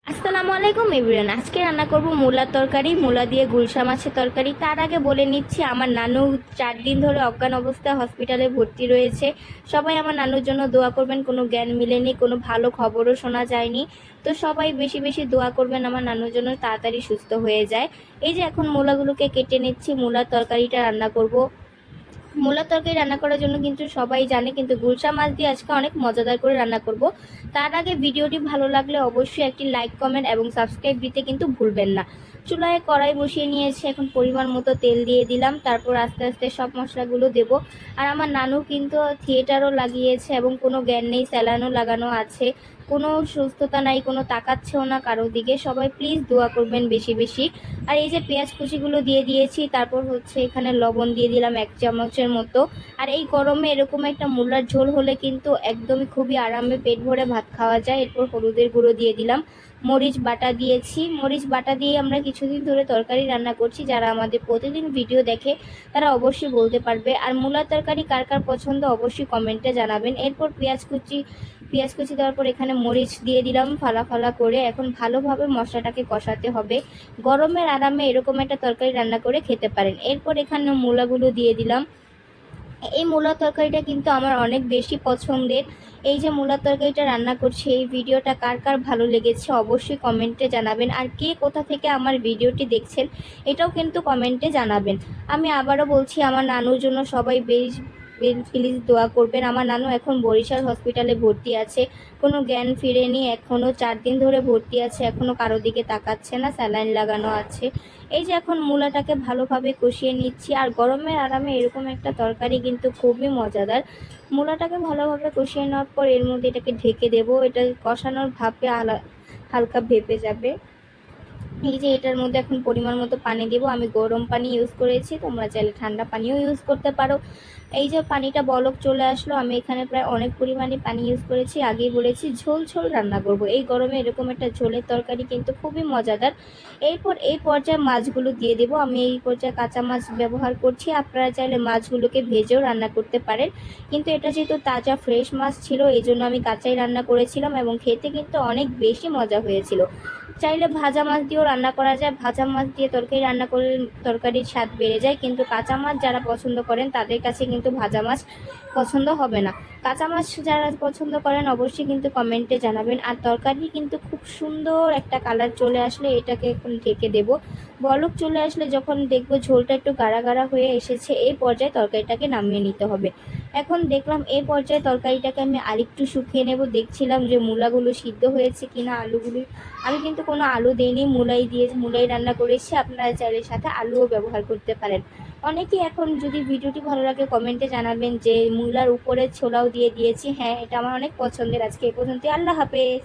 আসসালামু আলাইকুম এভরিওয়ান। আজকে রান্না করব মূলার তরকারি, মূলা দিয়ে গুলশা মাছের তরকারি। তার আগে বলে নিচ্ছি, আমার নানু 4 দিন ধরে অজ্ঞান অবস্থায় হসপিটালে ভর্তি রয়েছে। সবাই আমার নানুর জন্য দোয়া করবেন। কোনো জ্ঞান মিলেনি, কোনো ভালো খবরও শোনা যায়নি। তো সবাই বেশি বেশি দোয়া করবেন আমার নানুর জন্য তাড়াতাড়ি সুস্থ হয়ে যায়। এই যে এখন মূলাগুলোকে কেটে নিচ্ছি, মূলার তরকারিটা রান্না করব। মূলার তরকারি রান্না করার জন্য কিন্তু সবাই জানে, কিন্তু গুলশা মাছ দিয়ে আজকে অনেক মজাদার করে রান্না করব। তার আগে ভিডিওটি ভালো লাগলে অবশ্যই একটি লাইক, কমেন্ট এবং সাবস্ক্রাইব দিতে কিন্তু ভুলবেন না। চুলায় কড়াই বসিয়ে নিয়েছি, এখন পরিমাণ মতো তেল দিয়ে দিলাম। তারপর আস্তে আস্তে সব মশলাগুলো দেব। আর আমার নানু কিন্তু থিয়েটারও লাগিয়েছে এবং কোনো জ্ঞান নেই, স্যালাইনও লাগানো আছে। কোনো সুস্থতা নাই, কোনো তাকাচ্ছেও না কারো দিকে। সবাই প্লিজ দোয়া করবেন বেশি বেশি। আর এই যে পেঁয়াজ কুচিগুলো দিয়ে দিয়েছি, তারপর হচ্ছে এখানে লবণ দিয়ে দিলাম 1 চামচের মতো। আর এই গরমে এরকম একটা মূলার ঝোল হলে কিন্তু একদমই খুবই আরামে পেট ভরে ভাত খাওয়া যায়। এরপর হলুদের গুঁড়ো দিয়ে দিলাম, মরিচ বাটা দিয়েছি। মরিচ বাটা দিয়ে আমরা কিছুদিন ধরে তরকারি রান্না করছি, যারা আমাদের প্রতিদিন ভিডিও দেখে তারা অবশ্যই বলতে পারবে। আর মূলার তরকারি কার কার পছন্দ অবশ্যই কমেন্টে জানাবেন। এরপর পেঁয়াজ কুচি দেওয়ার পর এখানে মরিচ দিয়ে দিলাম ফালা ফালা করে। এখন ভালোভাবে মশলাটাকে কষাতে হবে। গরমের আরামে এরকম একটা তরকারি রান্না করে খেতে পারেন। এরপর এখানে মূলাগুলো দিয়ে দিলাম। এই মূলার তরকারিটা কিন্তু আমার অনেক বেশি পছন্দের। এই যে মূলার তরকারিটা রান্না করছি, এই ভিডিওটা কার কার ভালো লেগেছে অবশ্যই কমেন্টে জানাবেন। আর কে কোথা থেকে আমার ভিডিওটি দেখছেন এটাও কিন্তু কমেন্টে জানাবেন। আমি আবারও বলছি, আমার নানুর জন্য সবাই বেশ প্লিজ দোয়া করবেন। আমার নানু এখন বরিশাল হসপিটালে ভর্তি আছে, কোনো জ্ঞান ফিরেনি, এখনও 4 দিন ধরে ভর্তি আছে, এখনও কারো দিকে তাকাচ্ছে না, স্যালাইন লাগানো আছে। এই যে এখন মূলাটাকে ভালোভাবে কষিয়ে নিচ্ছি। আর গরমের আরামে এরকম একটা তরকারি কিন্তু খুবই মজাদার। মূলাটাকে ভালোভাবে কষিয়ে নেওয়ার পর এর মধ্যে এটাকে ঢেকে দেবো। এটা কষানোর ভাপে হালকা ভেপে যাবে। এই যে এটার মধ্যে এখন পরিমাণ মতো পানি দেবো। আমি গরম পানি ইউজ করেছি, তোমরা চাইলে ঠান্ডা পানিও ইউজ করতে পারো। এই যে পানিটা বলক চলে আসলো, আমি এখানে প্রায় অনেক পরিমাণে পানি ইউজ করেছি। আগেই বলেছি ঝোল ঝোল রান্না করব। এই গরমে এরকম একটা ঝোলের তরকারি কিন্তু খুবই মজাদার। এরপর এই পর্যায়ে মাছগুলো দিয়ে দেবো। আমি এই পর্যায়ে কাঁচা মাছ ব্যবহার করছি, আপনারা চাইলে মাছগুলোকে ভেজেও রান্না করতে পারেন, কিন্তু এটা যেহেতু তাজা ফ্রেশ মাছ ছিল এই জন্য আমি কাঁচাই রান্না করেছিলাম এবং খেতে কিন্তু অনেক বেশি মজা হয়েছিল। চাইলে ভাজা মাছ দিয়েও রান্না করা যায়, ভাজা মাছ দিয়ে তরকারি রান্না করলে তরকারির স্বাদ বেড়ে যায়, কিন্তু কাঁচা মাছ যারা পছন্দ করেন তাদের কাছে কিন্তু ভাজা মাছ পছন্দ হবে না। কাঁচা মাছ যারা পছন্দ করেন অবশ্যই কিন্তু কমেন্টে জানাবেন। আর তরকারি কিন্তু খুব সুন্দর একটা কালার চলে আসলে এটাকে এখন ঢেকে দেব। বলক চলে আসলে যখন দেখবো ঝোলটা একটু গাঢ় গাঢ় হয়ে এসেছে, এই পর্যায়ে তরকারিটাকে নামিয়ে নিতে হবে। এখন দেখলাম এই পর্যায়ে তরকারিটাকে আমি আরেকটু শুকিয়ে নেব। দেখছিলাম যে মূলাগুলো সিদ্ধ হয়েছে কিনা, আলুগুলি আমি কিন্তু কোনো আলু দিইনি, মূলাই রান্না করেছি। আপনারা চাইলে সাথে আলুও ব্যবহার করতে পারেন। অনেকেই এখন, যদি ভিডিওটি ভালো লাগে কমেন্টে জানাবেন যে মূলার উপরে ছোলাও দিয়ে দিয়েছি। হ্যাঁ, এটা আমার অনেক পছন্দের। আজকে এই পর্যন্ত, আল্লাহ হাফেজ।